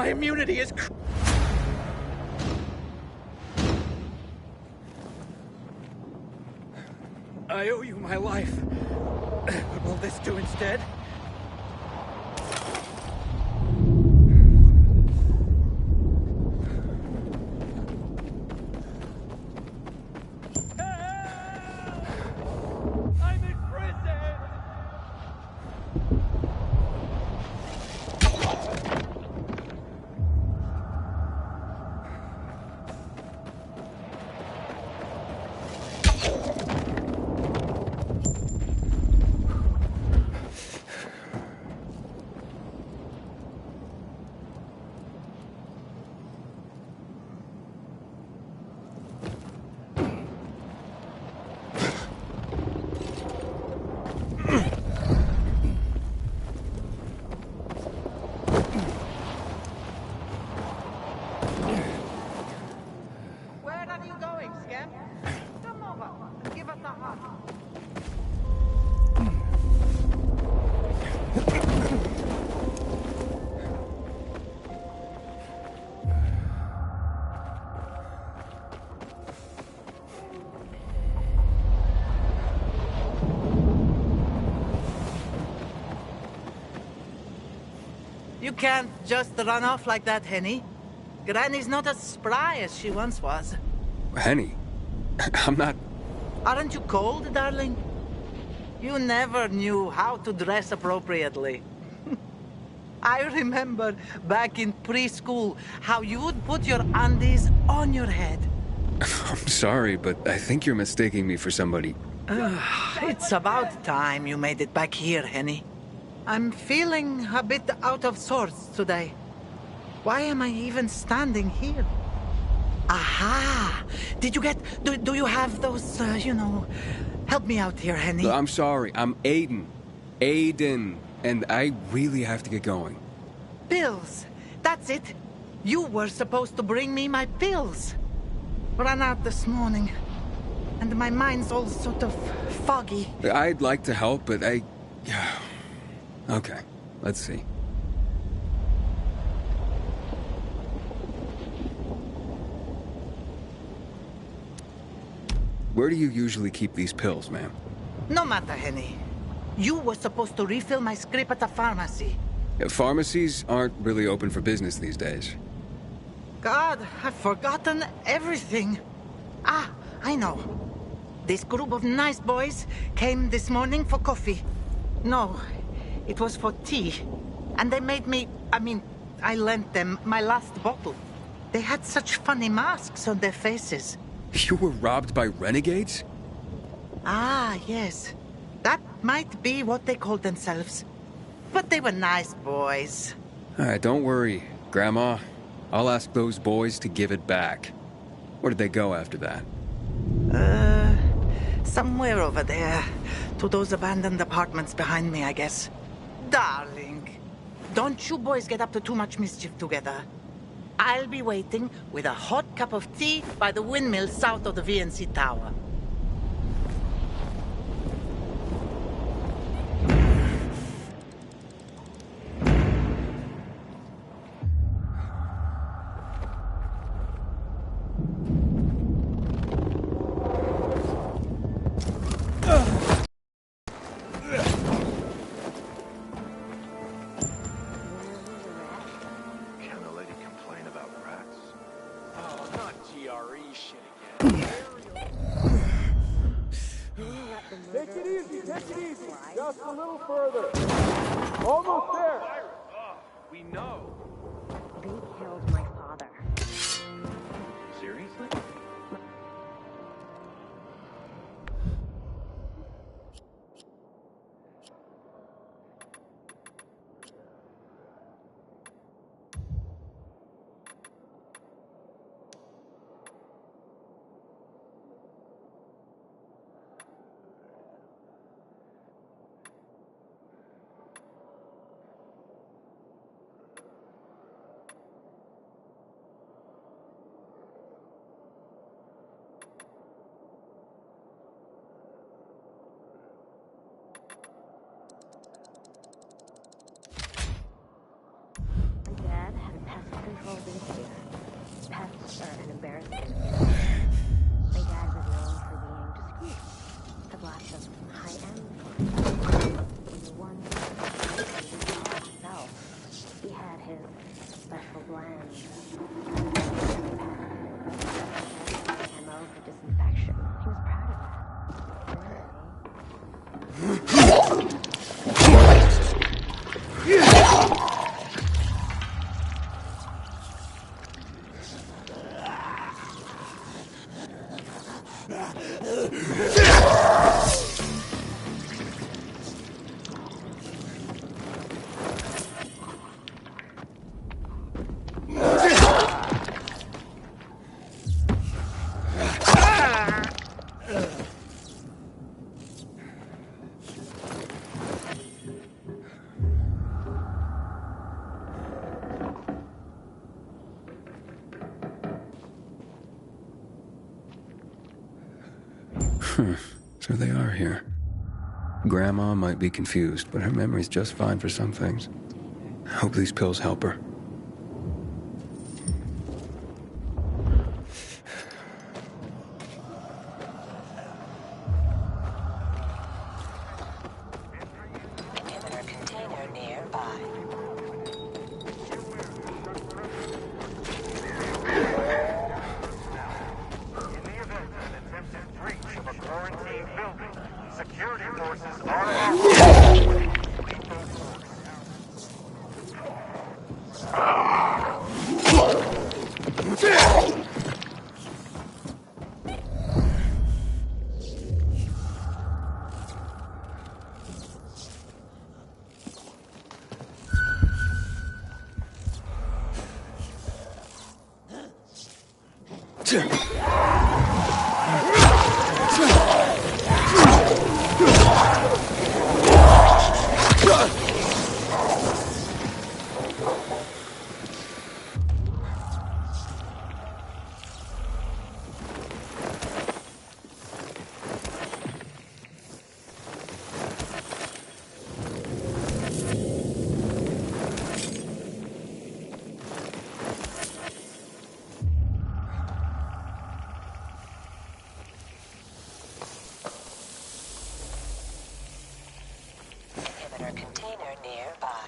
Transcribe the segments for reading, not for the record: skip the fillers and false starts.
My immunity is... I owe you my life. But will this do instead? I'm in prison! You can't just run off like that, Henny. Granny's not as spry as she once was. Henny? I'm not... Aren't you cold, darling? You never knew how to dress appropriately. I remember back in preschool how you would put your undies on your head. I'm sorry, but I think you're mistaking me for somebody. It's about time you made it back here, Henny. I'm feeling a bit out of sorts today. Why am I even standing here? Aha! Did you get... Do you have those, Help me out here, Henny. I'm sorry, I'm Aiden. Aiden. And I really have to get going. Pills. That's it. You were supposed to bring me my pills. Ran out this morning. And my mind's all sort of foggy. I'd like to help, but Okay, let's see. Where do you usually keep these pills, ma'am? No matter, Henny. You were supposed to refill my script at the pharmacy. Pharmacies aren't really open for business these days. God, I've forgotten everything. Ah, I know. This group of nice boys came this morning for coffee. No, it was for tea. And they made me... I lent them my last bottle. They had such funny masks on their faces. You were robbed by renegades? Ah, yes. That might be what they called themselves. But they were nice boys. All right, don't worry, Grandma. I'll ask those boys to give it back. Where did they go after that? Somewhere over there. To those abandoned apartments behind me, I guess. Darling, don't you boys get up to too much mischief together. I'll be waiting with a hot cup of tea by the windmill south of the VNC Tower. Just a little further. Almost there. We know. They killed my father. Seriously? food here. Pests are an embarrassment. My dad was known for being discreet. Had lots of high-end fun. The one himself, he had his special blend. MO for disinfection. He was proud of So they are here. Grandma might be confused, but her memory's just fine for some things. I hope these pills help her. Inhibitor container nearby. In the event of an attempted breach of a quarantine building, security forces are Inhibitor container nearby.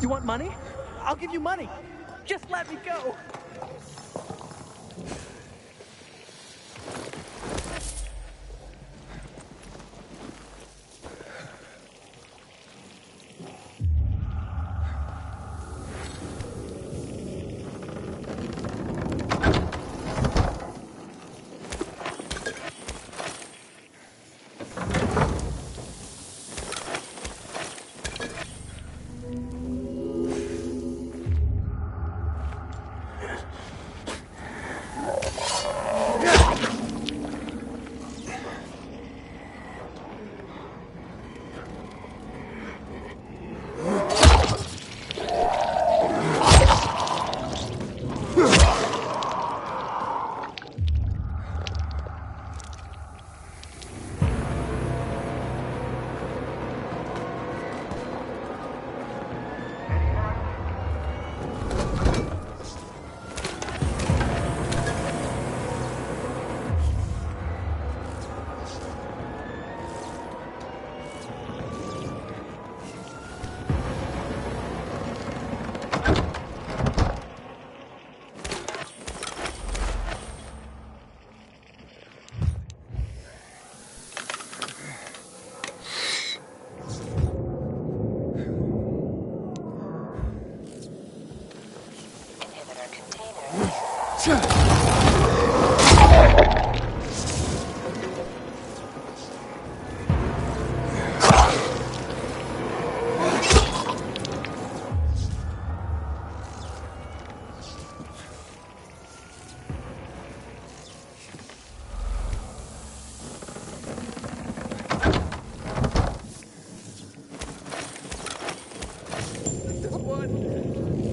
You want money? I'll give you money. Just let me go.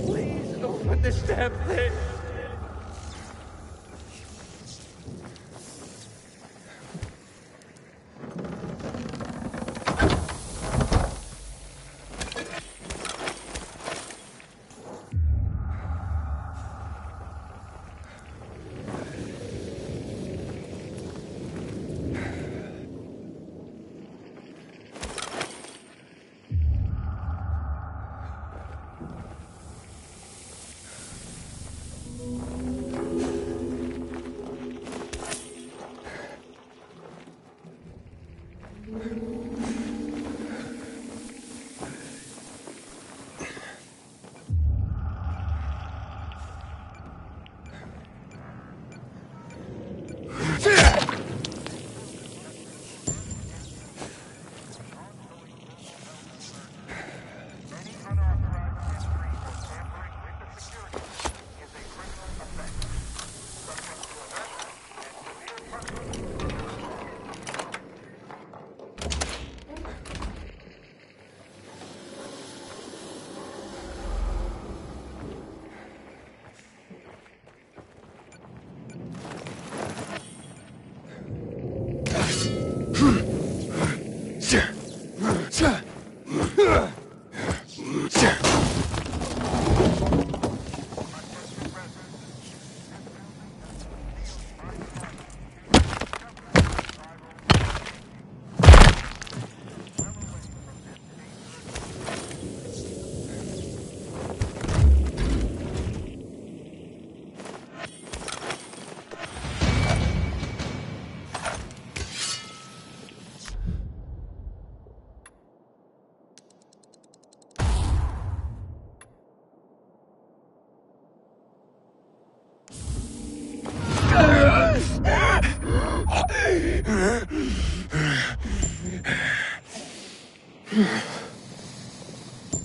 Please open this damn thing.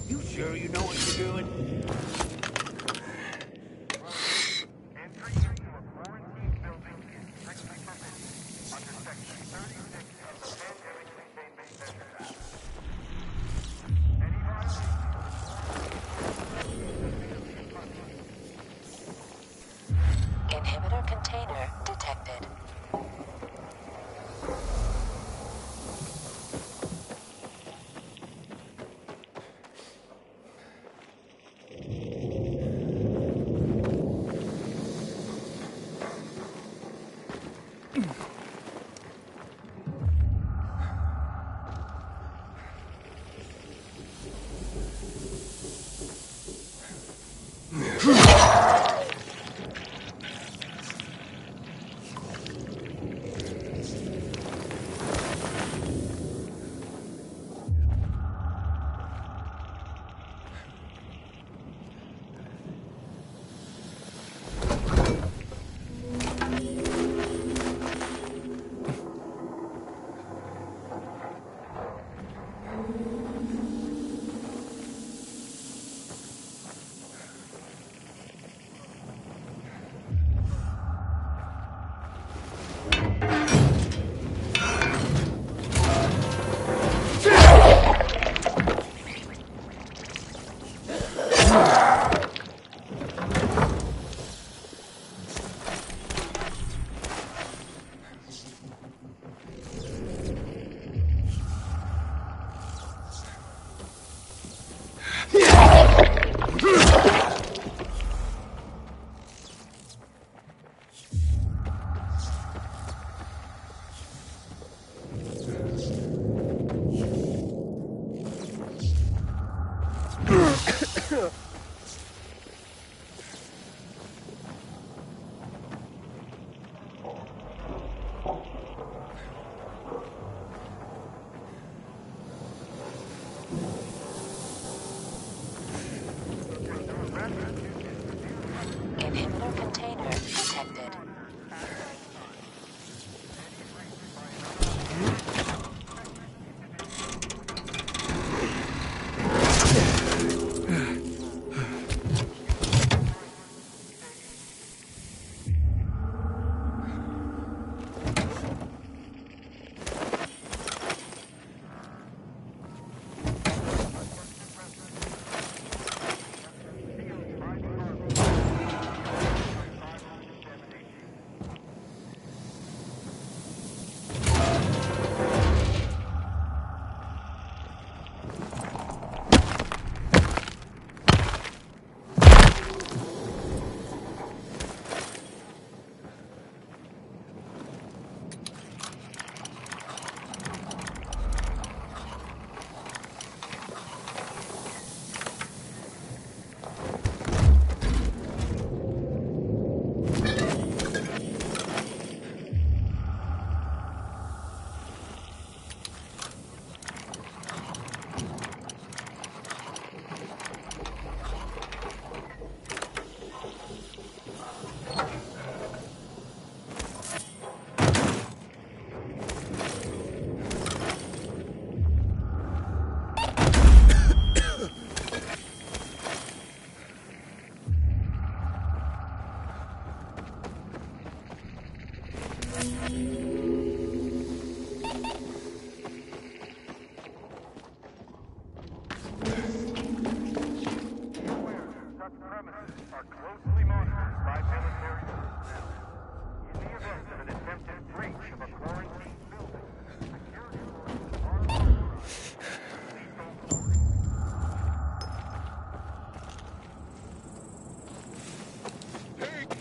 You sure you know what you're doing? Entry into a quarantine building is strictly forbidden under Section 36 of the Pandemic Containment Measures Act. Any violation Inhibitor container detected. Inhibitor container detected.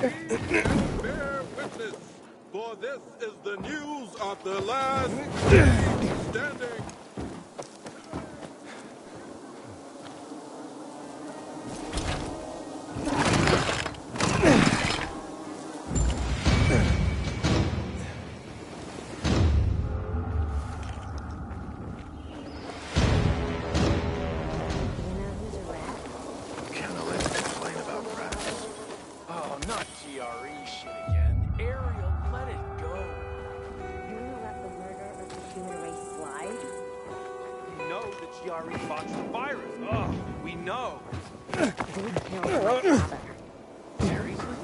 Bear witness, for this is the news of the last standing. Kinda let me complain about rats. Oh, not GRE shit again. Ariel, let it go. You let the murder of the human race slide? We know that GRE fought the virus. Oh, we know. They killed my father. Seriously?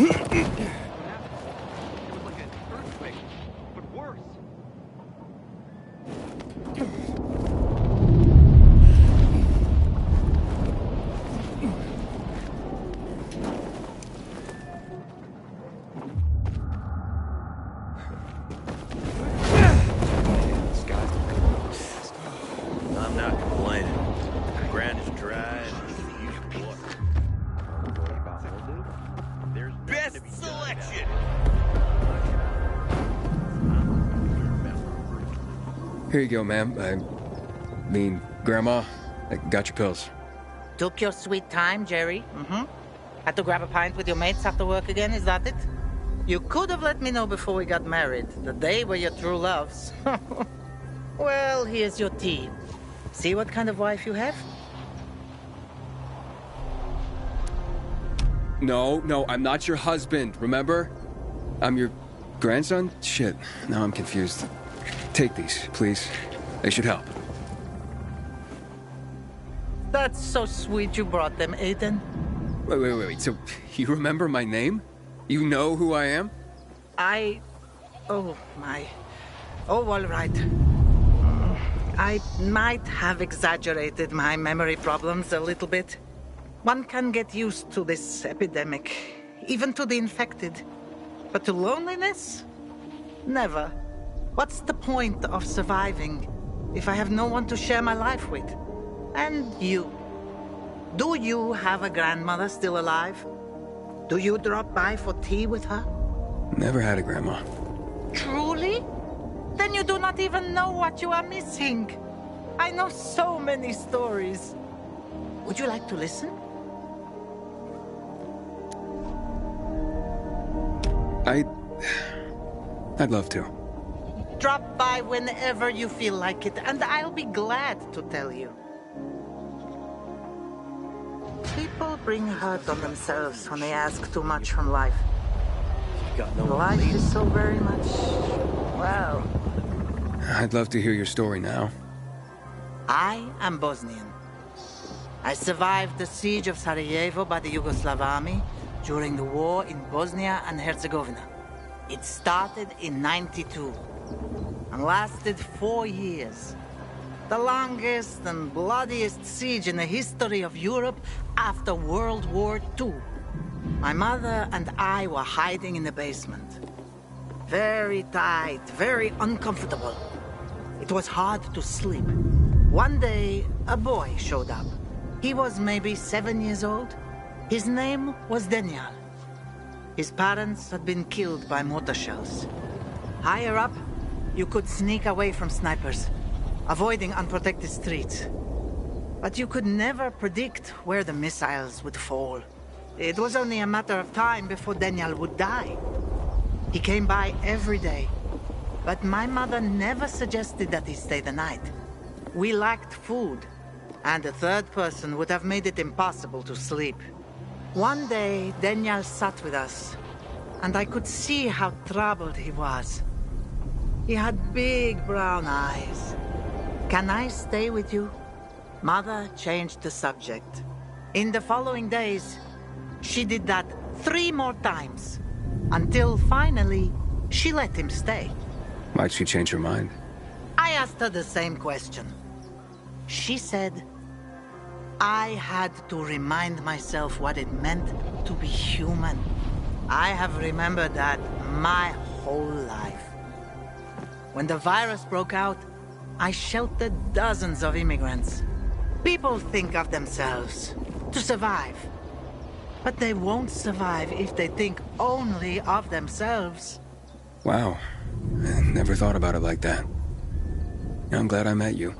It was like an earthquake, but worse. I'm not complaining. The ground is dry and you can water. There's best selection. Here you go, ma'am. I mean, Grandma, I got your pills. Took your sweet time, Jerry. Mm-hmm. Had to grab a pint with your mates after work again, is that it? You could have let me know before we got married. The day were your true loves. Well, here's your tea. See what kind of wife you have? No, I'm not your husband, remember? I'm your grandson? Shit, now I'm confused. Take these, please. They should help. That's so sweet you brought them, Aiden. Wait. So, you remember my name? You know who I am? Oh, my. Oh, all right. I might have exaggerated my memory problems a little bit. One can get used to this epidemic, even to the infected. But to loneliness? Never. What's the point of surviving if I have no one to share my life with? And you. Do you have a grandmother still alive? Do you drop by for tea with her? Never had a grandma. Truly? Then you do not even know what you are missing. I know so many stories. Would you like to listen? I'd love to. Drop by whenever you feel like it, and I'll be glad to tell you. People bring hurt on themselves when they ask too much from life. Got no Life is so very much, well, I'd love to hear your story now. I am Bosnian. I survived the siege of Sarajevo by the Yugoslav army during the war in Bosnia and Herzegovina. It started in '92 and lasted 4 years. The longest and bloodiest siege in the history of Europe after World War II. My mother and I were hiding in the basement. Very tight, very uncomfortable. It was hard to sleep. One day, a boy showed up. He was maybe 7 years old. His name was Daniel. His parents had been killed by mortar shells. Higher up, you could sneak away from snipers, avoiding unprotected streets. But you could never predict where the missiles would fall. It was only a matter of time before Daniel would die. He came by every day, but my mother never suggested that he stay the night. We lacked food, and a third person would have made it impossible to sleep. One day, Daniel sat with us, and I could see how troubled he was. He had big brown eyes. Can I stay with you? Mother changed the subject. In the following days, she did that 3 more times, until finally, she let him stay. Why'd she change her mind? I asked her the same question. She said, I had to remind myself what it meant to be human. I have remembered that my whole life. When the virus broke out, I sheltered dozens of immigrants. People think of themselves to survive. But they won't survive if they think only of themselves. Wow. I never thought about it like that. I'm glad I met you.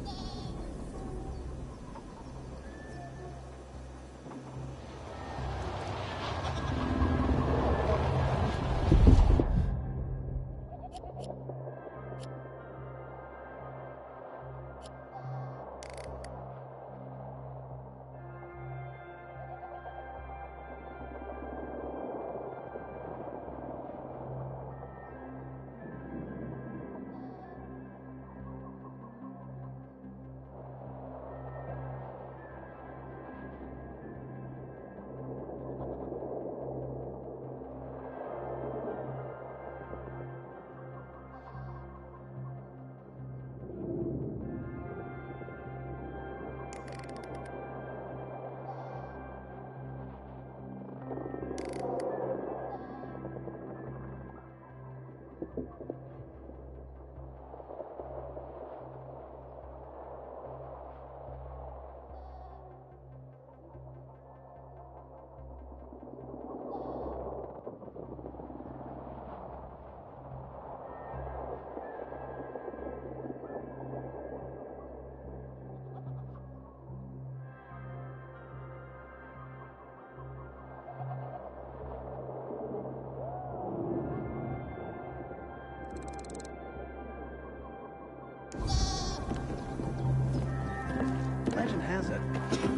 Legend has it,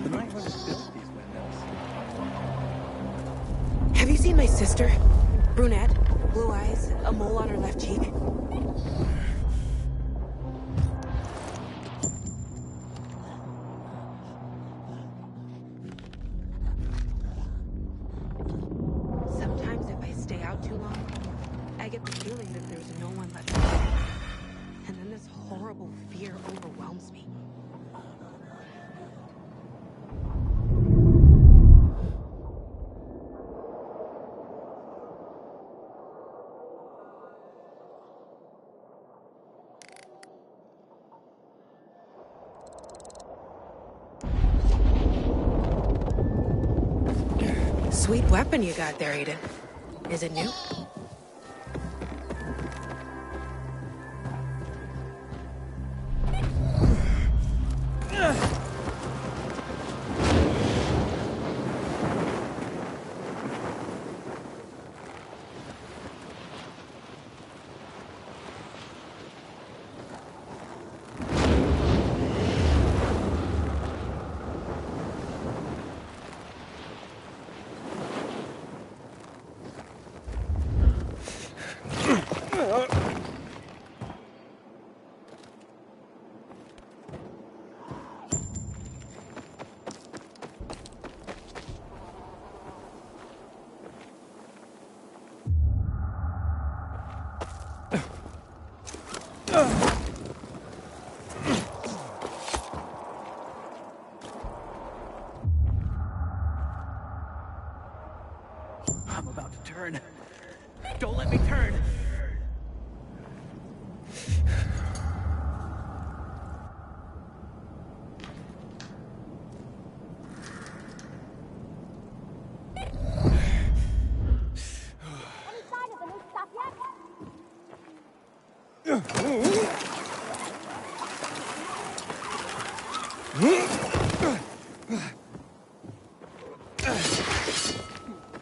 the night when it built these windows. Have you seen my sister? Brunette, blue eyes, a mole on her left cheek. Sometimes if I stay out too long, I get the feeling that there's no one left. And then this horrible fear overwhelms me. Sweet weapon you got there, Aiden. Is it new? I'm about to turn. Don't let me turn!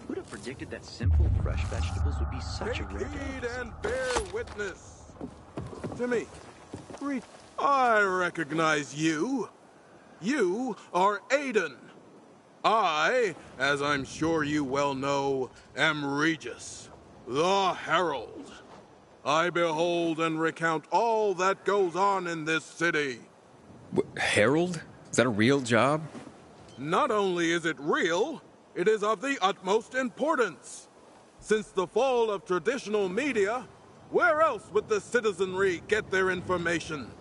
Who'd have predicted that simple, fresh vegetables would be such a Take rare heed delicacy? and bear witness. Timmy, I recognize you. You are Aiden. I, as I'm sure you well know, am Regis, the Herald. I behold and recount all that goes on in this city. Harold? Is that a real job? Not only is it real, it is of the utmost importance. Since the fall of traditional media, where else would the citizenry get their information?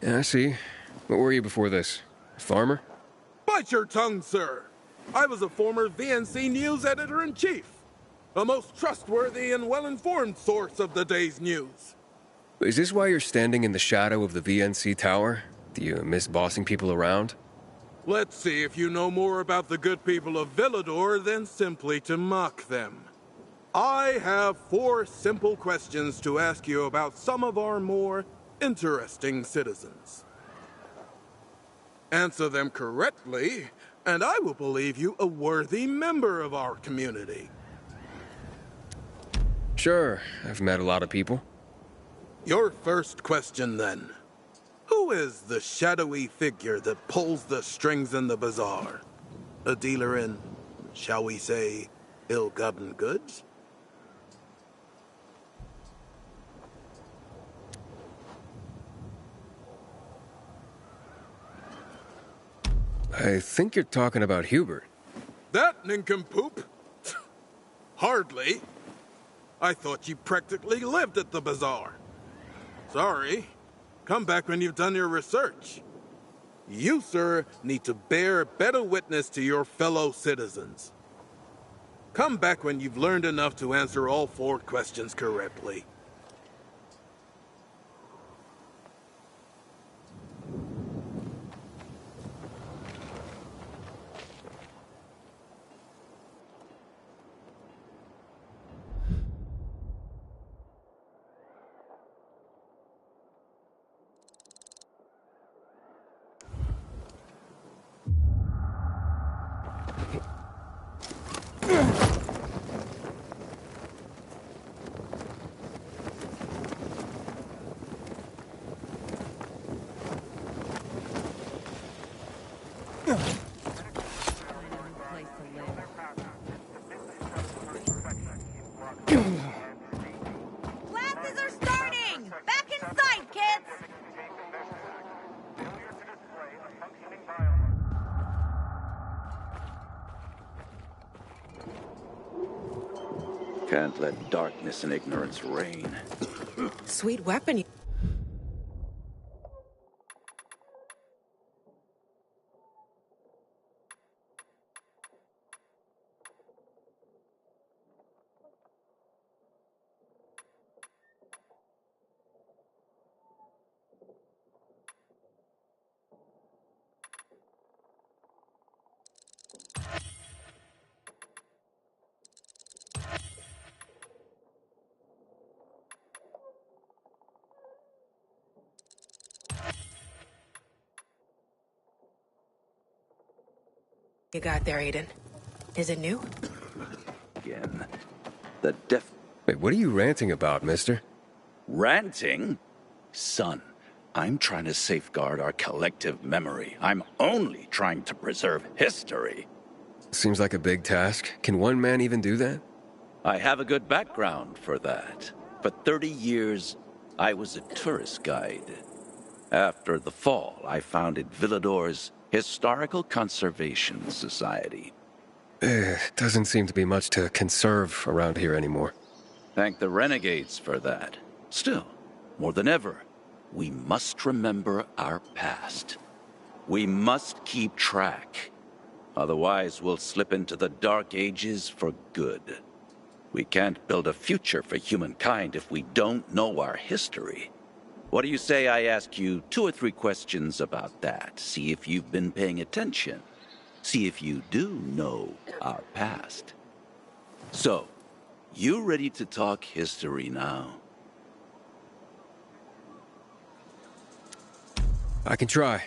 Yeah, I see. What were you before this? A farmer? Bite your tongue, sir. I was a former VNC News editor-in-chief, a most trustworthy and well-informed source of the day's news. Is this why you're standing in the shadow of the VNC tower? Do you miss bossing people around? Let's see if you know more about the good people of Villador than simply to mock them. I have 4 simple questions to ask you about some of our more interesting citizens. Answer them correctly, and I will believe you a worthy member of our community. Sure, I've met a lot of people. Your first question, then. Who is the shadowy figure that pulls the strings in the bazaar? A dealer in, shall we say, ill-gotten goods? I think you're talking about Hubert. That nincompoop? Hardly. I thought you practically lived at the bazaar. Sorry. Come back when you've done your research. You, sir, need to bear better witness to your fellow citizens. Come back when you've learned enough to answer all 4 questions correctly. Classes are starting! Back inside, kids! Can't let darkness and ignorance reign. Sweet weapon. You got there, Aiden. Is it new? Again. The def... Wait, what are you ranting about, mister? Ranting? Son, I'm trying to safeguard our collective memory. I'm only trying to preserve history. Seems like a big task. Can one man even do that? I have a good background for that. For 30 years, I was a tourist guide. After the fall, I founded Villador's Historical Conservation Society. Doesn't seem to be much to conserve around here anymore. Thank the renegades for that. Still, more than ever, we must remember our past. We must keep track. Otherwise, we'll slip into the Dark Ages for good. We can't build a future for humankind if we don't know our history. What do you say I ask you 2 or 3 questions about that? See if you've been paying attention. See if you do know our past. So, you ready to talk history now? I can try.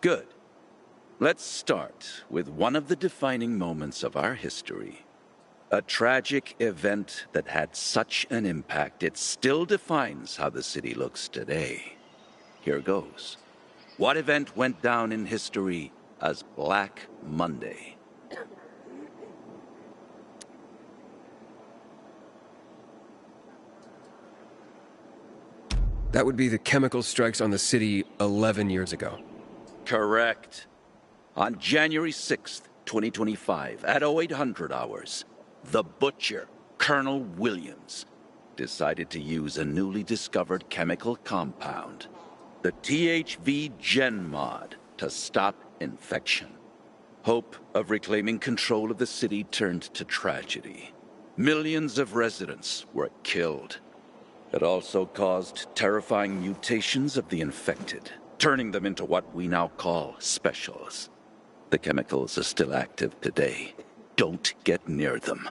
Good. Let's start with one of the defining moments of our history. A tragic event that had such an impact it still defines how the city looks today. Here goes. What event went down in history as Black Monday? That would be the chemical strikes on the city 11 years ago. Correct. On January 6th, 2025, at 0800 hours, the butcher, Colonel Williams, decided to use a newly discovered chemical compound, the THV Gen Mod, to stop infection. Hope of reclaiming control of the city turned to tragedy. Millions of residents were killed. It also caused terrifying mutations of the infected, turning them into what we now call specials. The chemicals are still active today. Don't get near them.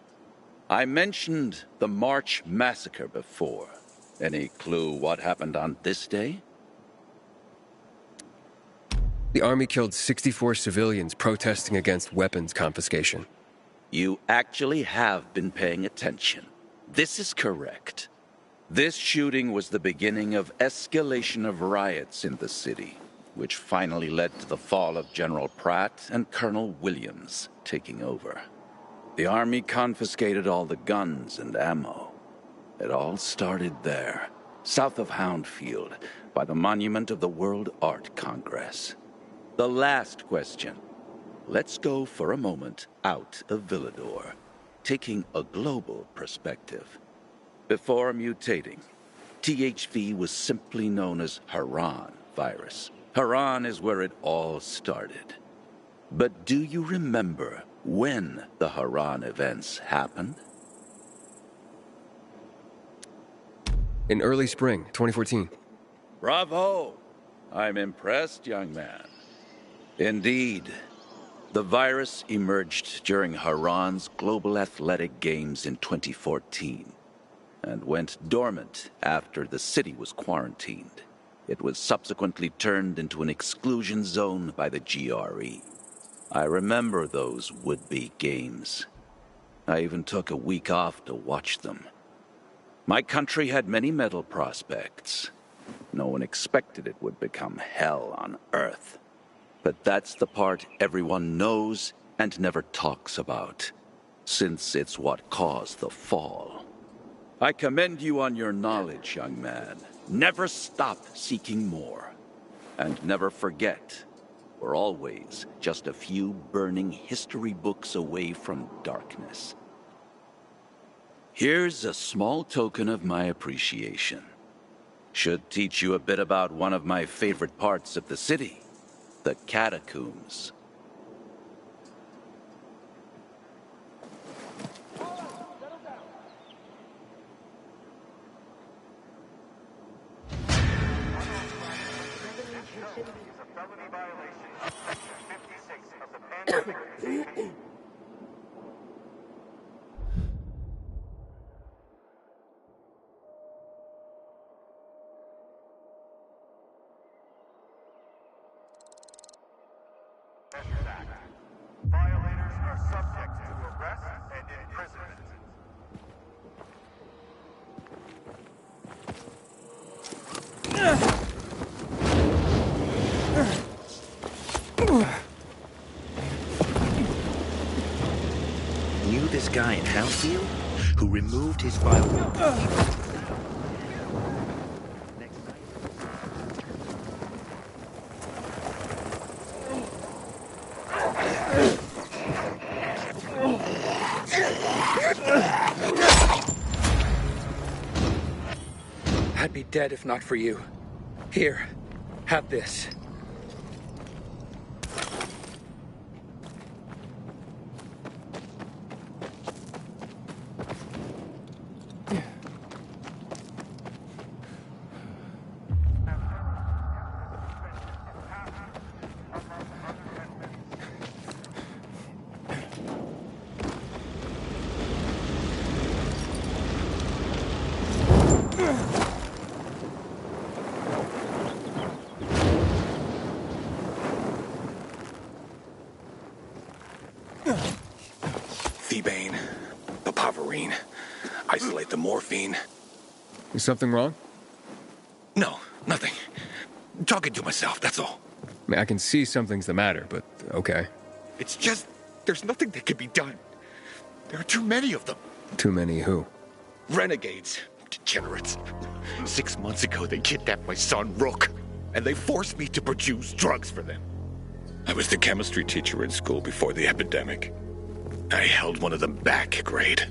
I mentioned the March Massacre before. Any clue what happened on this day? The army killed 64 civilians protesting against weapons confiscation. You actually have been paying attention. This is correct. This shooting was the beginning of escalation of riots in the city, which finally led to the fall of General Pratt and Colonel Williams taking over. The army confiscated all the guns and ammo. It all started there, south of Houndfield, by the monument of the World Art Congress. The last question. Let's go for a moment out of Villador, taking a global perspective. Before mutating, THV was simply known as Haran virus. Haran is where it all started. But do you remember when the Haran events happened? In early spring, 2014. Bravo! I'm impressed, young man. Indeed. The virus emerged during Haran's Global Athletic Games in 2014 and went dormant after the city was quarantined. It was subsequently turned into an exclusion zone by the GRE. I remember those would-be games. I even took a week off to watch them. My country had many medal prospects. No one expected it would become hell on earth. But that's the part everyone knows and never talks about, since it's what caused the fall. I commend you on your knowledge, young man. Never stop seeking more. And never forget, we're always just a few burning history books away from darkness. Here's a small token of my appreciation. Should teach you a bit about one of my favorite parts of the city, the catacombs. Felony violation of Section 56 of the Pandemic Containment. Measures Act. Violators are subject to arrest and imprisonment. Knew this guy in Houndfield who removed his file. I'd be dead if not for you. Here, have this. cocaine, papaverine, isolate the morphine. Is something wrong? No, nothing. Talking to myself, that's all. I mean, I can see something's the matter, but okay. It's just, there's nothing that can be done. There are too many of them. Too many who? Renegades. Degenerates. 6 months ago, they kidnapped my son, Rook, and they forced me to produce drugs for them. I was the chemistry teacher in school before the epidemic. I held one of them back a grade.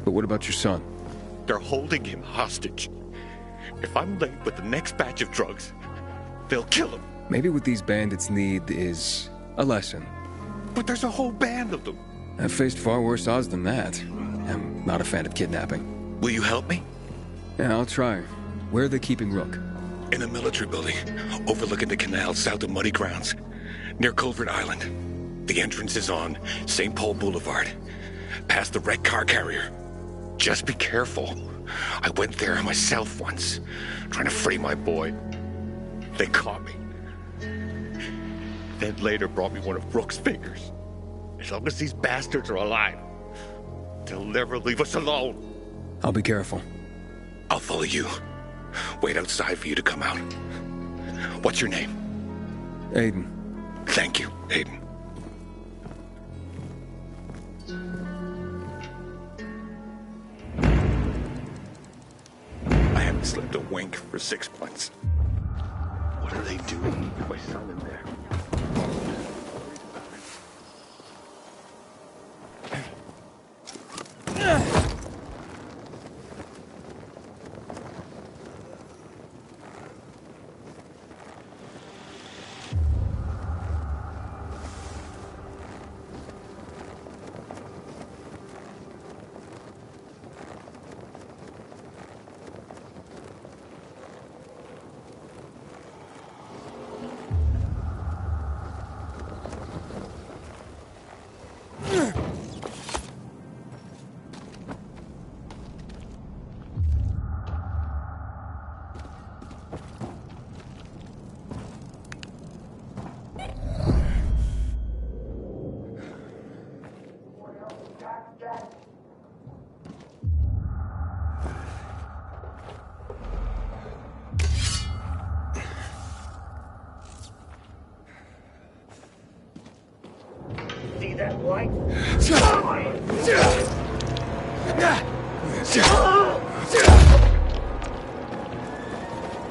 But what about your son? They're holding him hostage. If I'm late with the next batch of drugs, they'll kill him. Maybe what these bandits need is a lesson. But there's a whole band of them. I've faced far worse odds than that. I'm not a fan of kidnapping. Will you help me? Yeah, I'll try. Where are they keeping Rook? In a military building, overlooking the canal south of Muddy Grounds, near Culvert Island. The entrance is on St. Paul Boulevard, past the wrecked car carrier. Just be careful. I went there myself once, trying to free my boy. They caught me. Then later brought me one of Rook's fingers. As long as these bastards are alive, they'll never leave us alone. I'll be careful. I'll follow you. Wait outside for you to come out. What's your name? Aiden. Thank you, Aiden. I haven't slept a wink for 6 months. What are they doing with my son in there? See that light?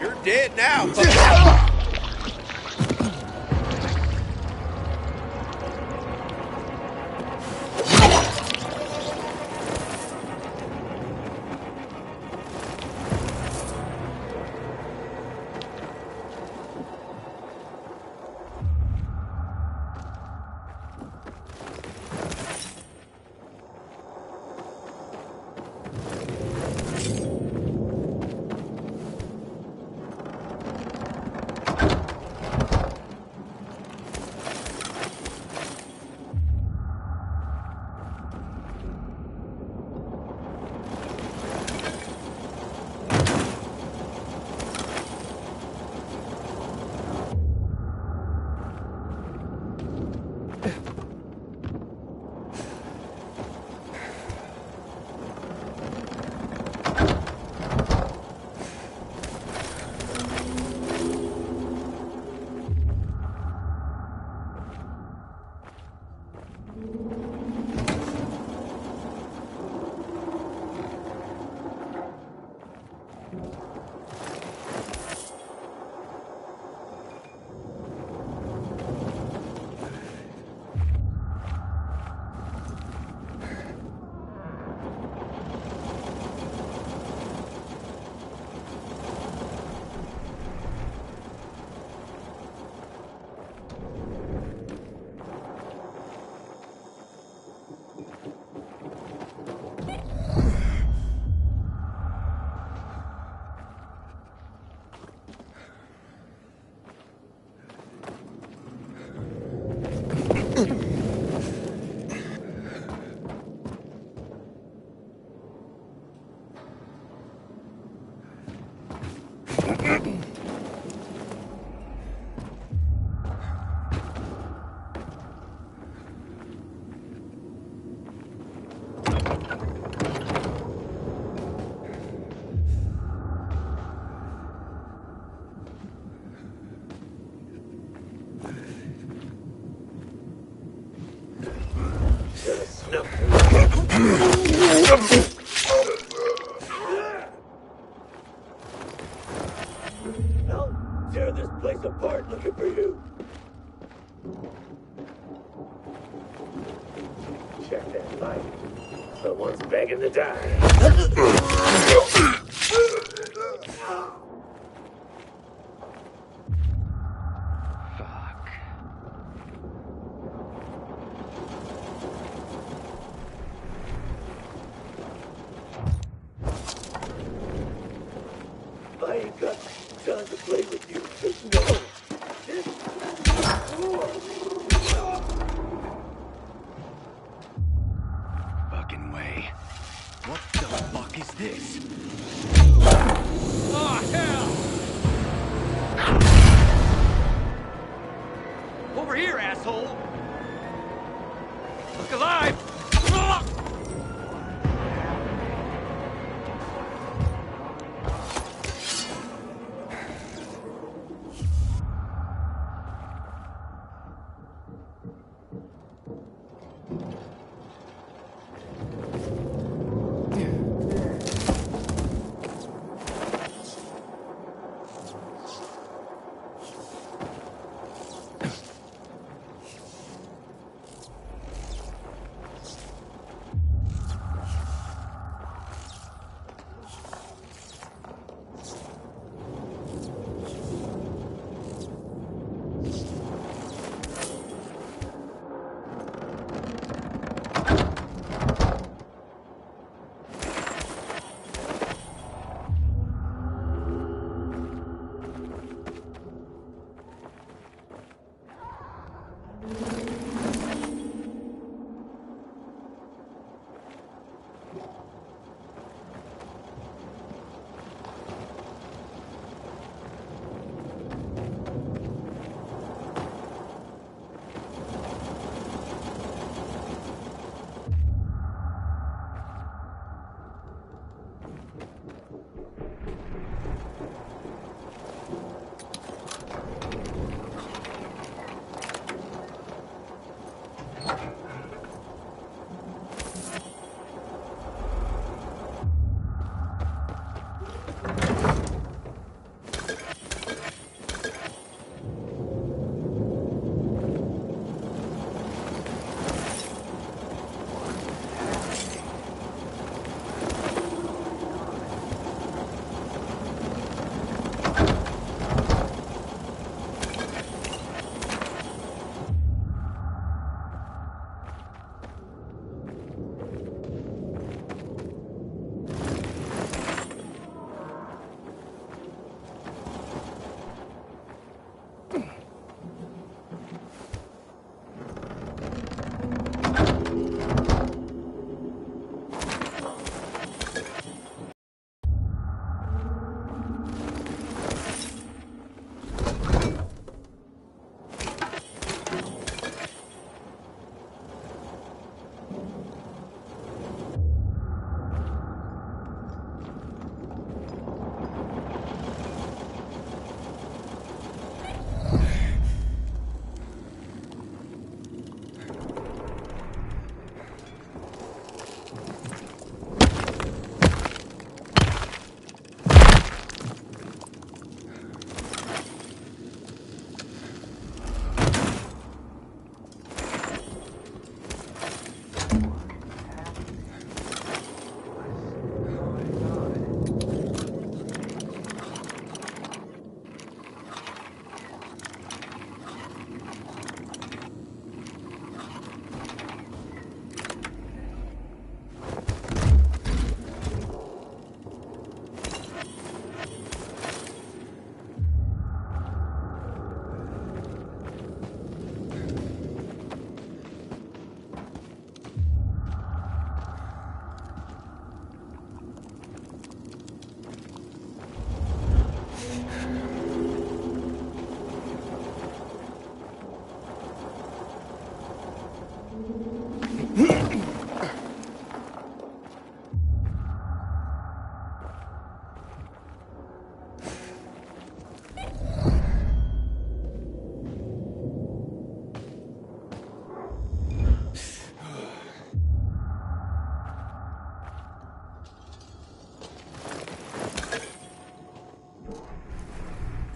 You're dead now. I'll tear this place apart looking for you. Check that light. Someone's begging to die. Fuck. I ain't got time to play with you. No. Fucking way. What the fuck is this? Oh, hell! Over here, asshole! Look alive!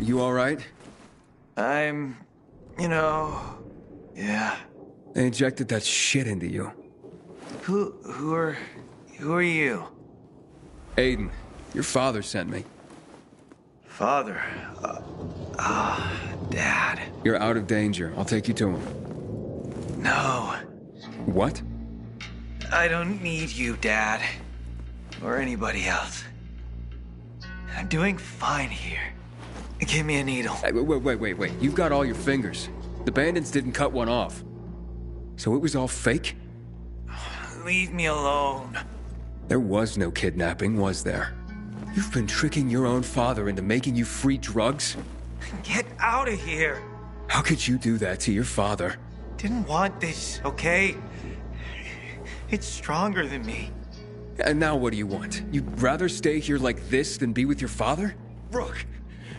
Are you all right? Yeah. They injected that shit into you. Who are you? Aiden, your father sent me. Father? Dad. You're out of danger. I'll take you to him. No. What? I don't need you, Dad. Or anybody else. I'm doing fine here. Give me a needle. Hey, wait. You've got all your fingers. The bandits didn't cut one off. So it was all fake? Leave me alone. There was no kidnapping, was there? You've been tricking your own father into making you free drugs? Get out of here. How could you do that to your father? Didn't want this, okay? It's stronger than me. And now what do you want? You'd rather stay here like this than be with your father? Rook!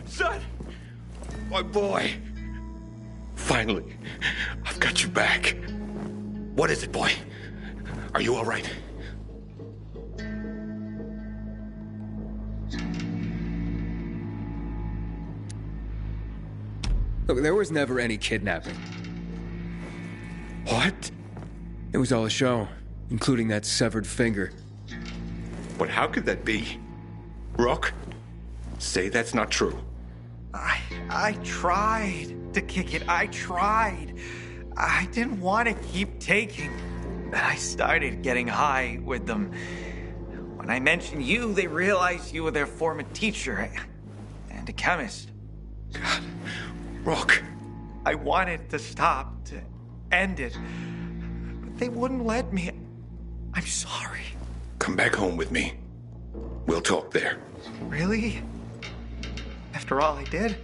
Son! My boy! Finally, I've got you back. What is it, boy? Are you all right? Look, there was never any kidnapping. What? It was all a show, including that severed finger. But how could that be? Rook, say that's not true. I tried to kick it. I tried. I didn't want to keep taking. Then I started getting high with them. When I mentioned you, they realized you were their former teacher and a chemist. God, Rook. I wanted to stop, to end it, but they wouldn't let me. I'm sorry. Come back home with me. We'll talk there. Really? After all I did?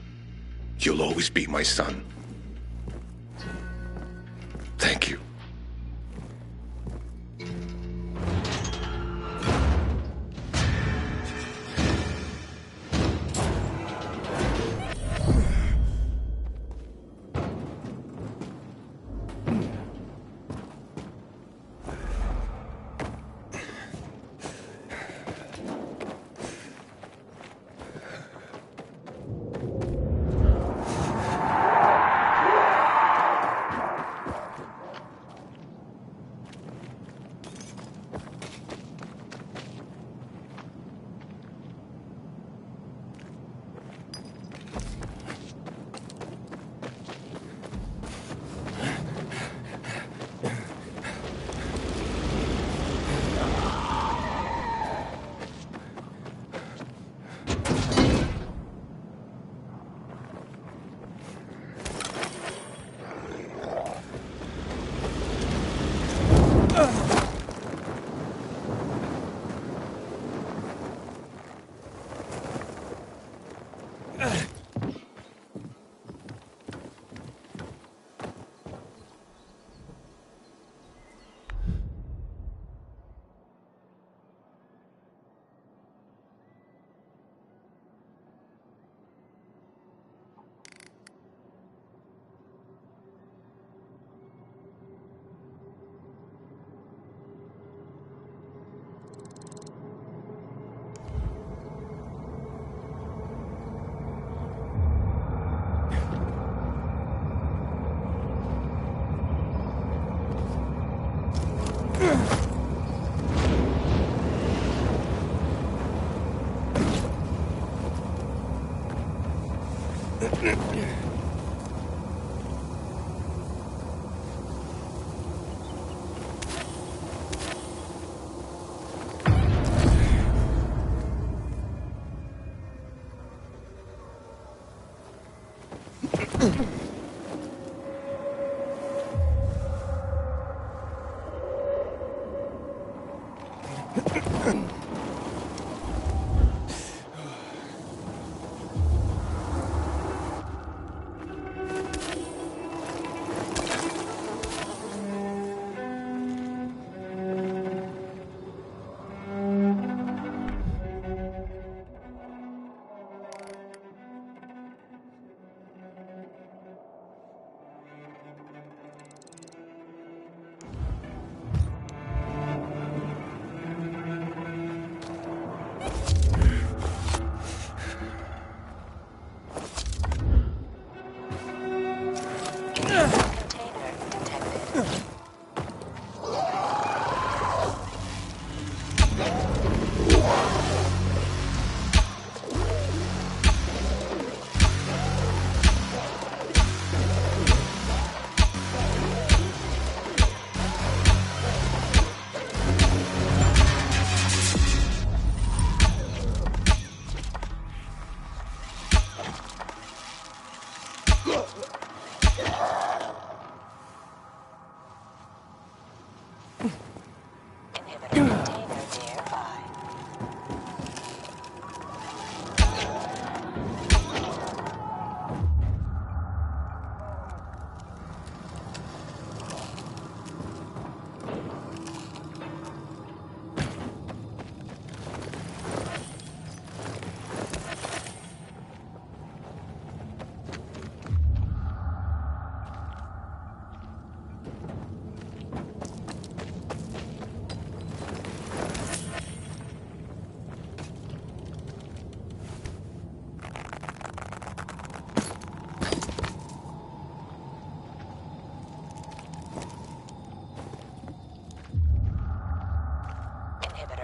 You'll always be my son. Thank you.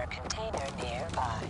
inhibitor container nearby.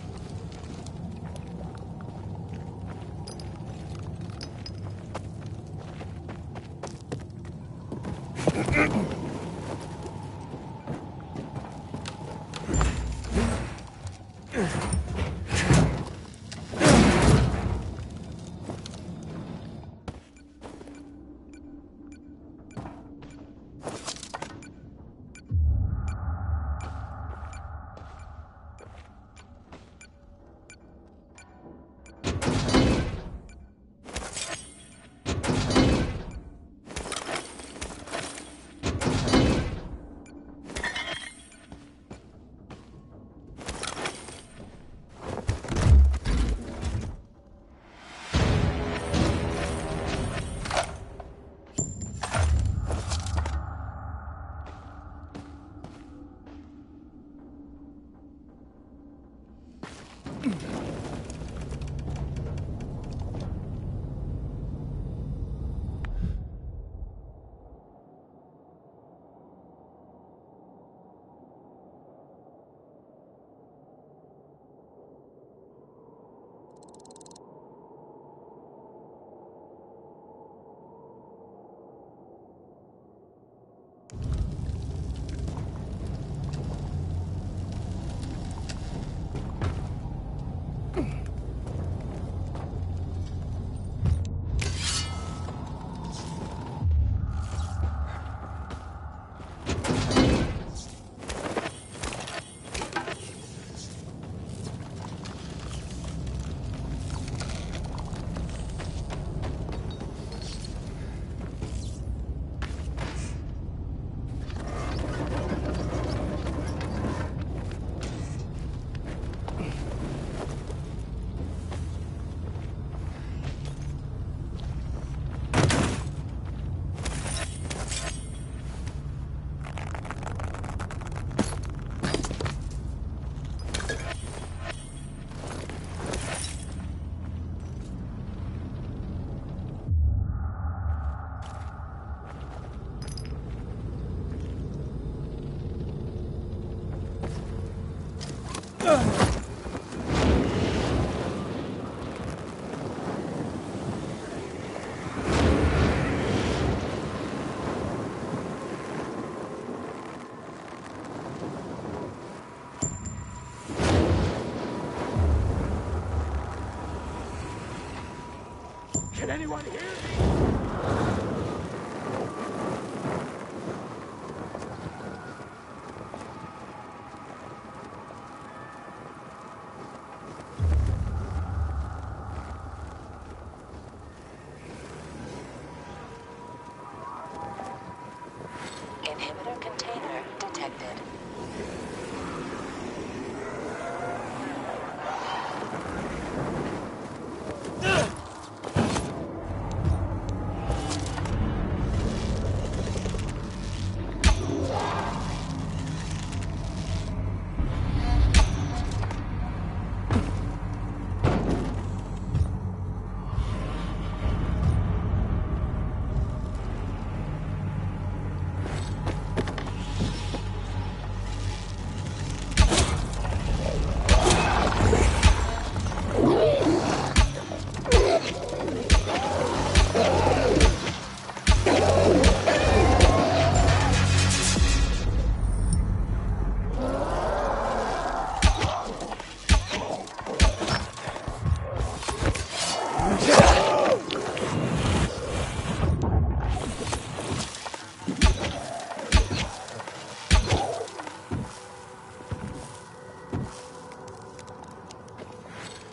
Can anyone hear me? Inhibitor container detected.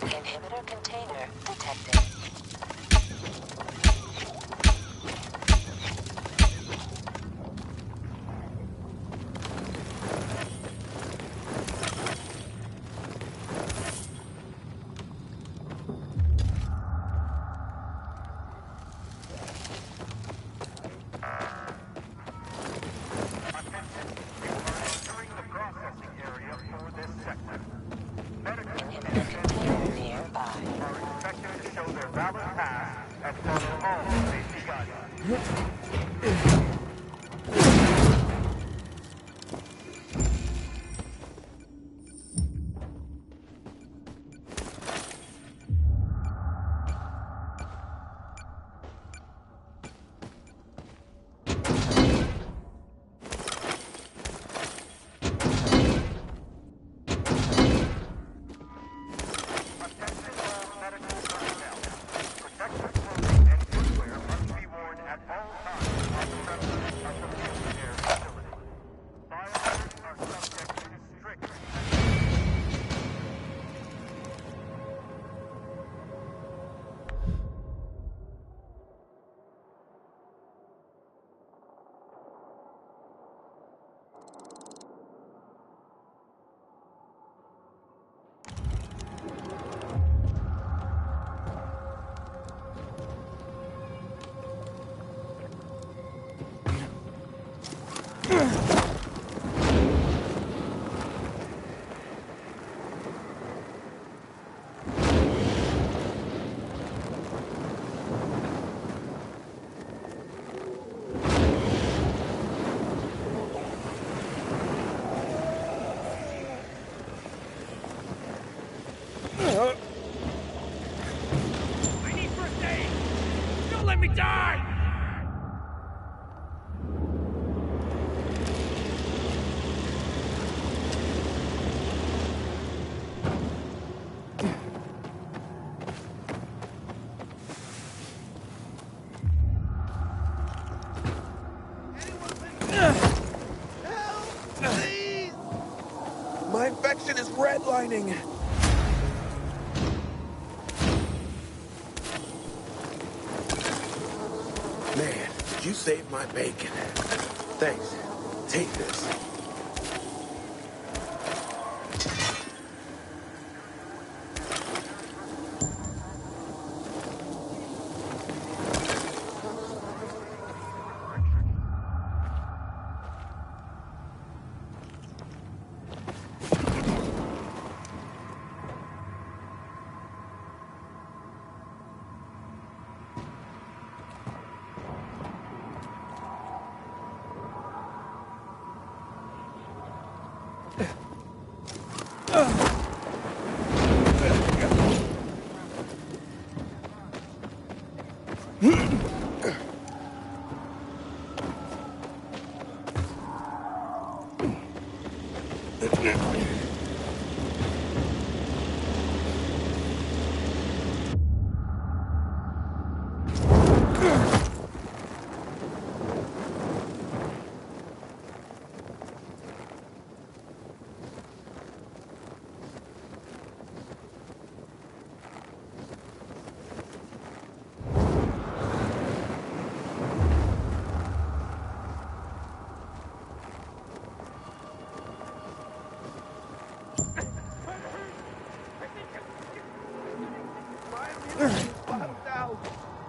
Inhibitor container detected. I need first aid! Don't let me die! My infection is redlining. Man, you saved my bacon. Thanks. Take this.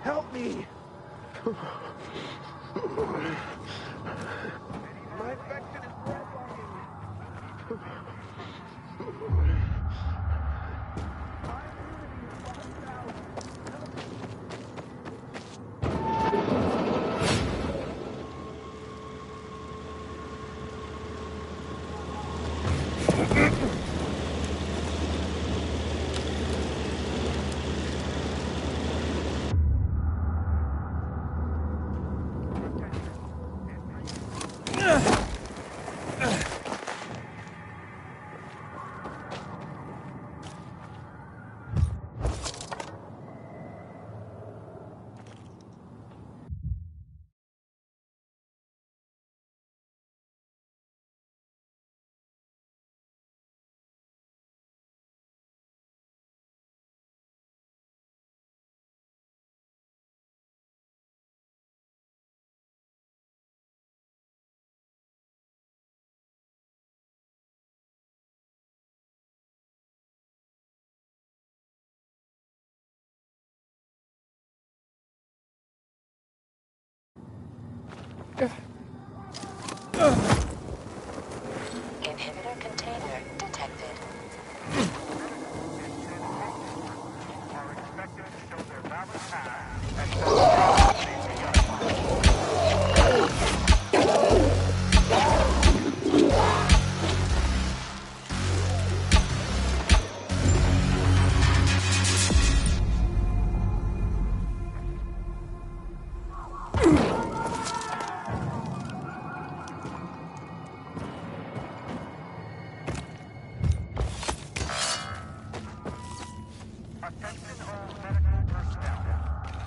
Help me! My infection is redlining. Inhibitor container detected. Are expected to show their valid path and Attention all medical personnel.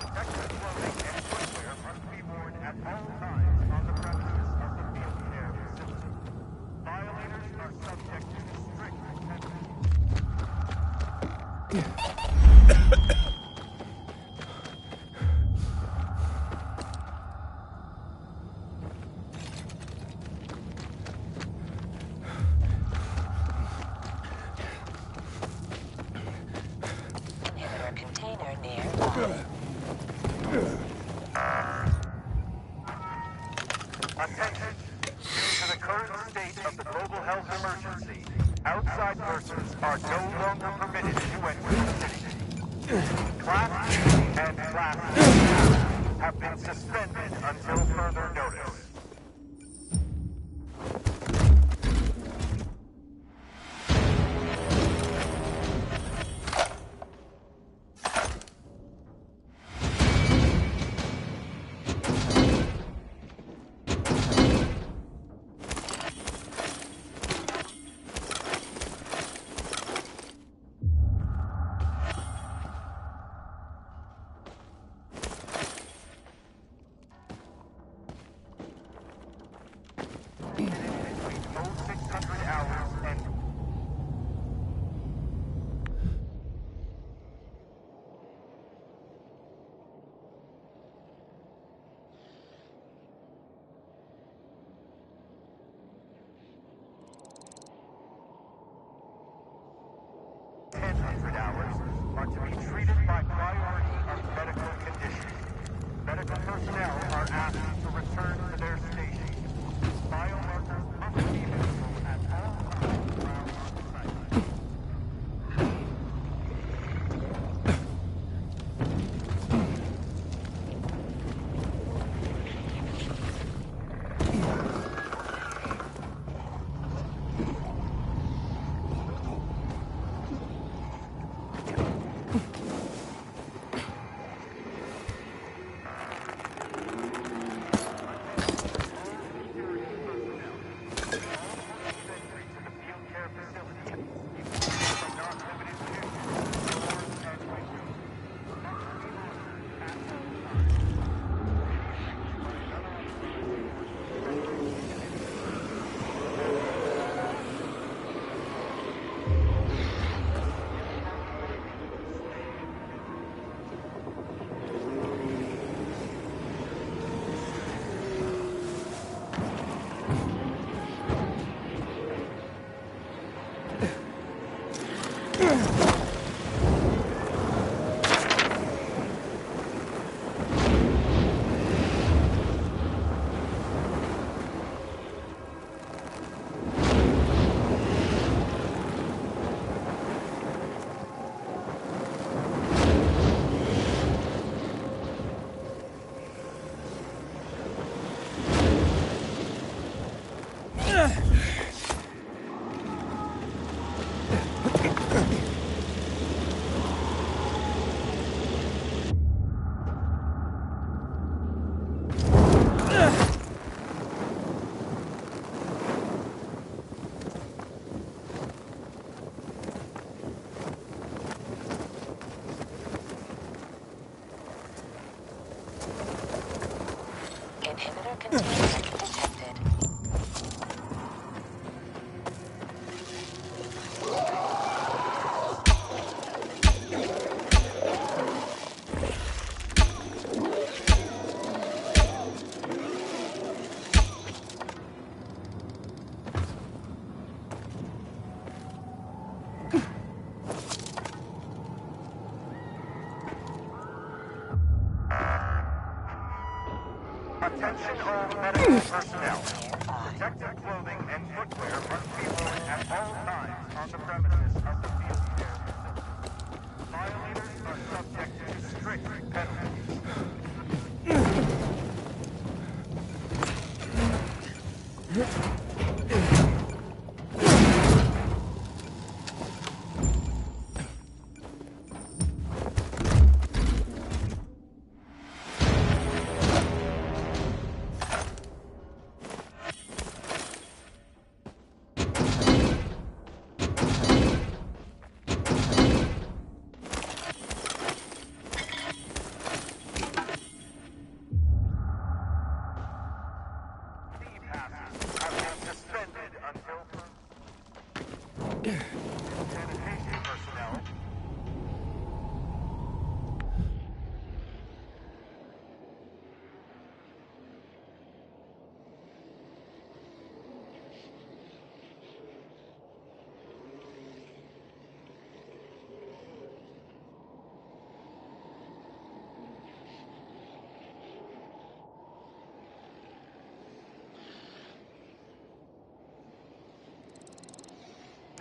Detective clothing and footwear must be worn at all times on the premises of the field care facility. Violators are subject to strict Inhibitor container nearby. Attention! Due to the current state of the global health emergency, outside persons are no longer permitted to enter the city. Class C and Class D have been suspended until further notice. 100 hours are to be treated by priority of medical condition. Medical personnel are asked to return to their stations. Biomarkers must be visible at all times around the site. Inhibitor container detected. Attention all medical personnel. Protective clothing and footwear must be worn at all times on the premises of the field care facility. Violators are subject to strict penalties.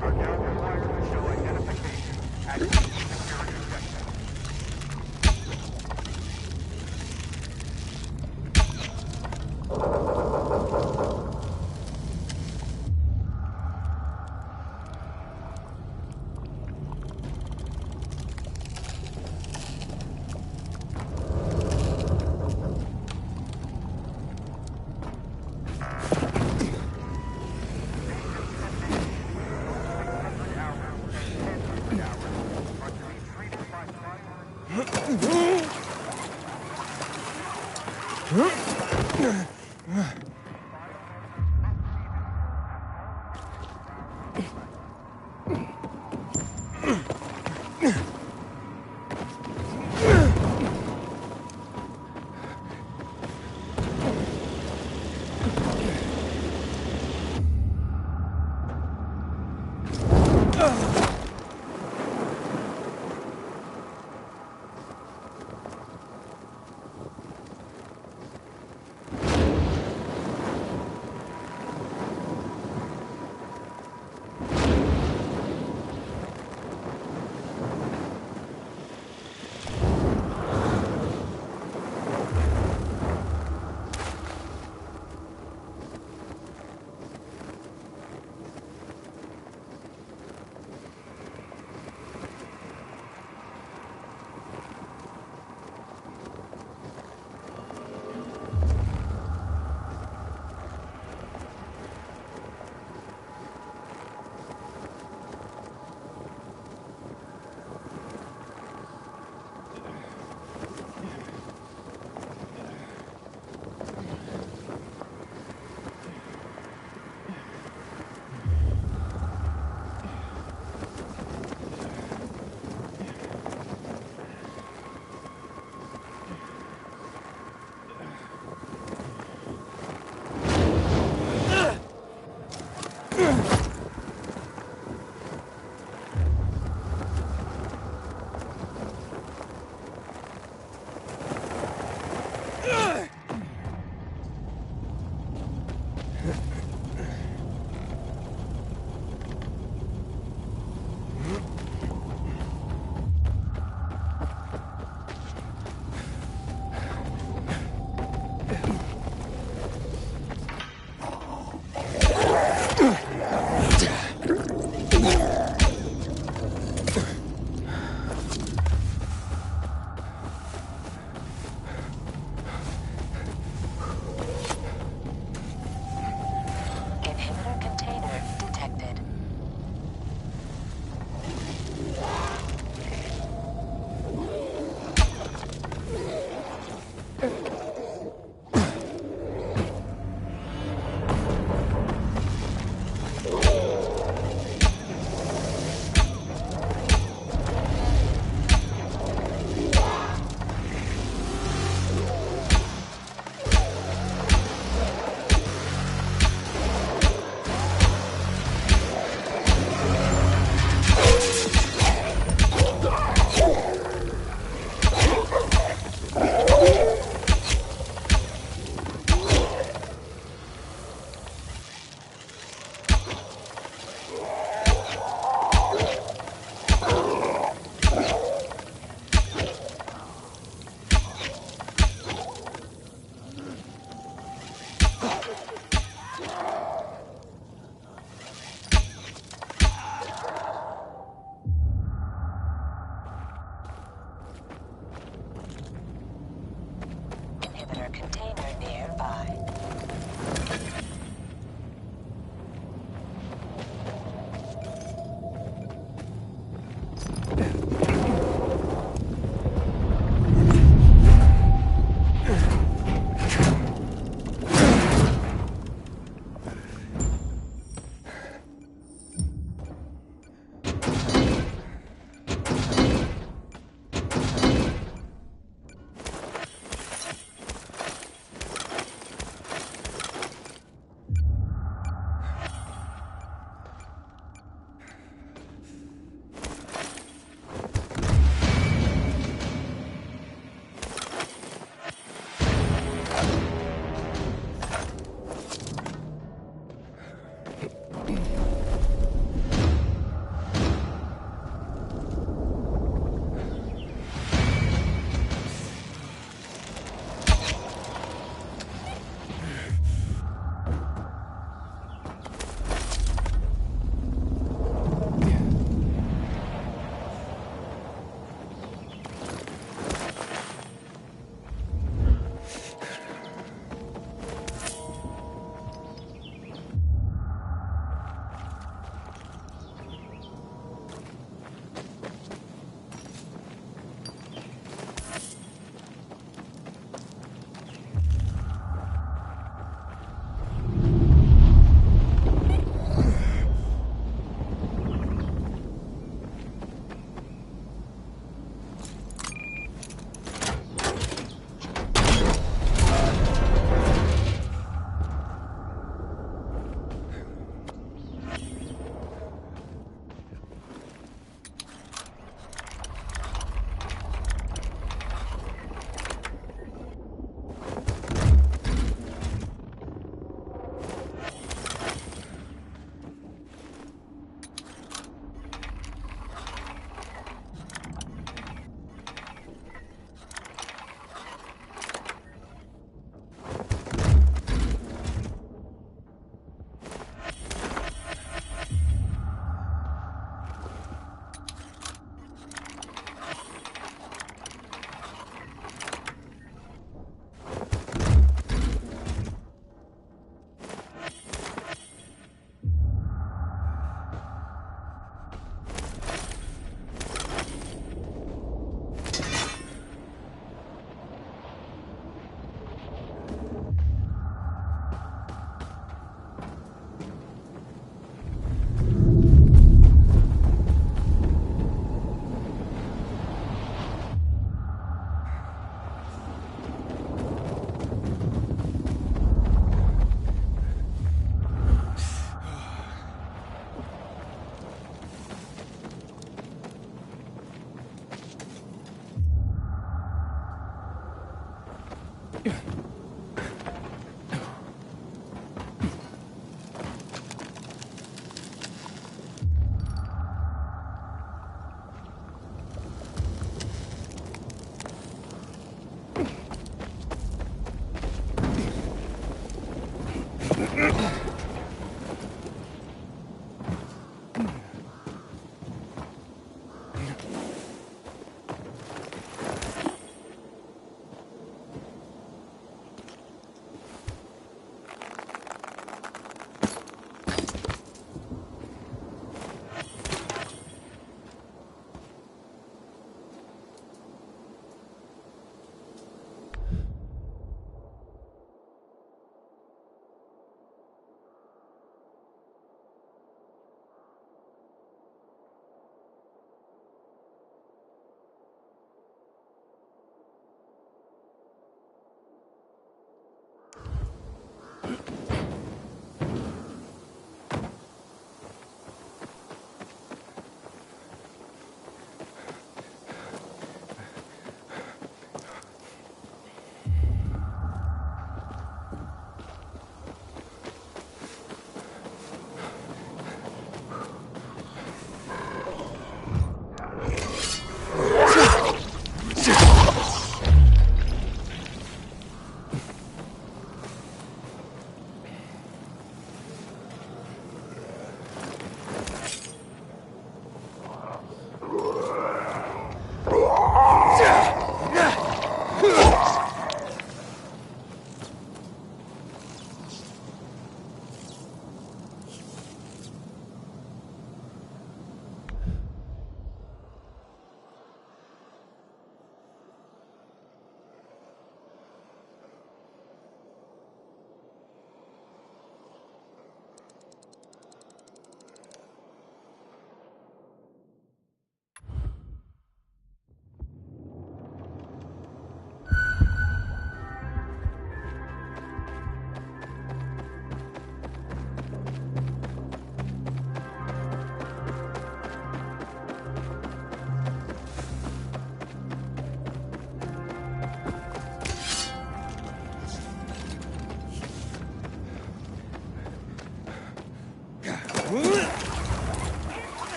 Are now required to show identification at each security checkpoint.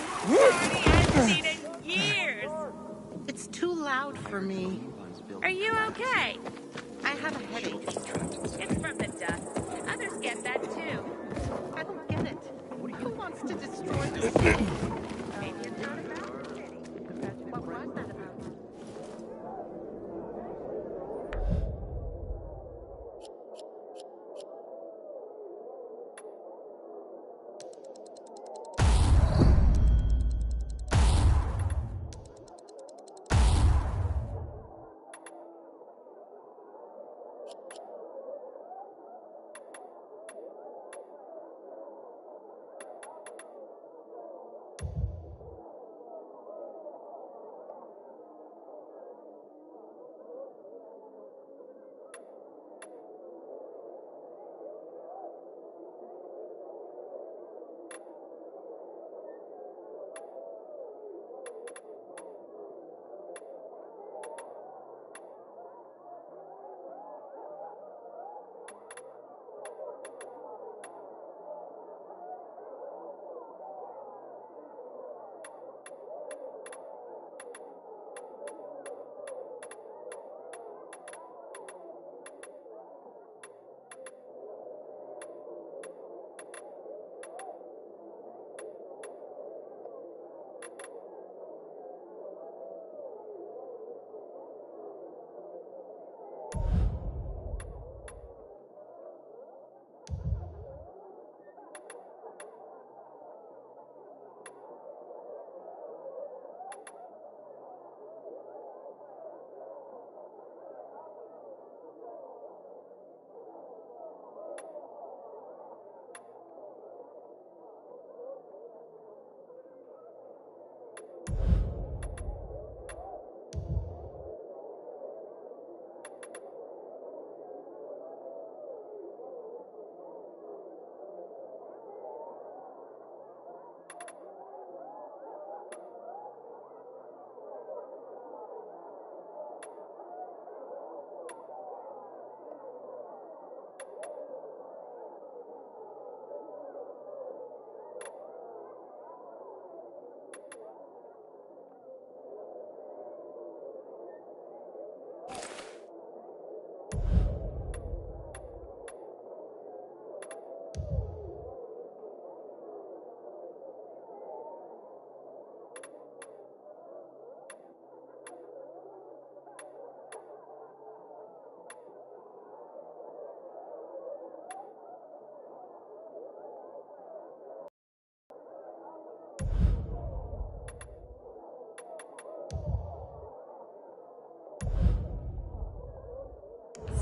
I've seen in years. It's too loud for me. Are you okay? I have a headache. It's from the dust. Others get that too. I don't get it. Who wants to destroy the city? Maybe it's not about the city. What was that about?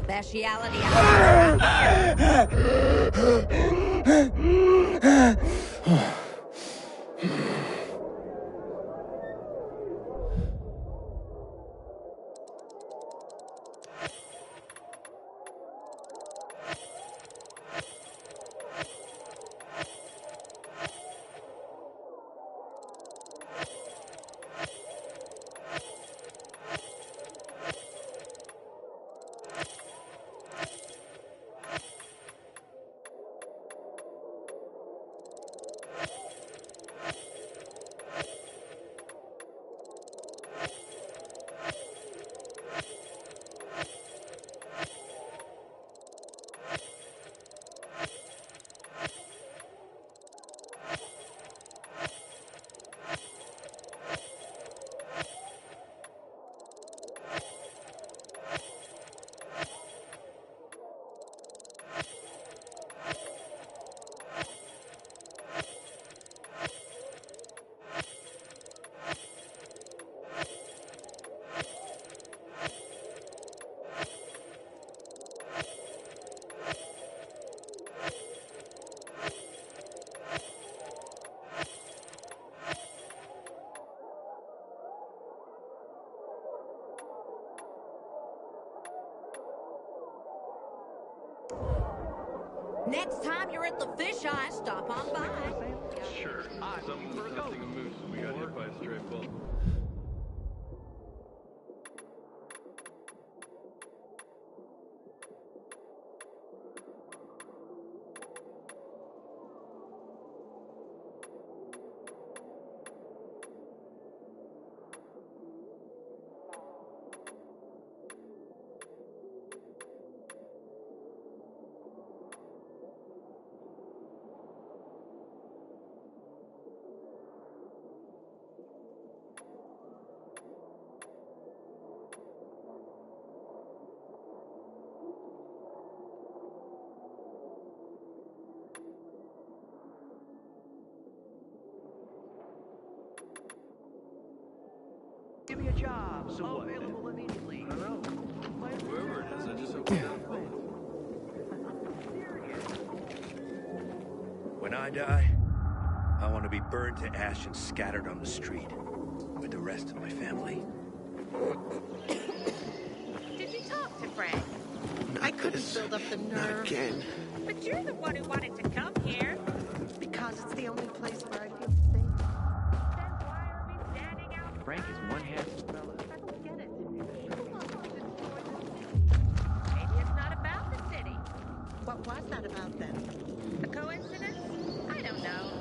speciality. Next time you're at the fisheye, stop on by. Sure. Something for a moose. We got hit by a stray bullet. Give me a job. So available immediately. I don't know. Whoever it is, I just hope they don't phone. When I die, I want to be burned to ash and scattered on the street with the rest of my family. Did you talk to Frank? I couldn't build up the nerve. Not again. But you're the one who wanted to come here. Because it's the only place where I feel safe. Then why are we standing out? Frank is one handsome fella. I don't get it. Maybe it's not about the city. What was that about then? A coincidence? I don't know.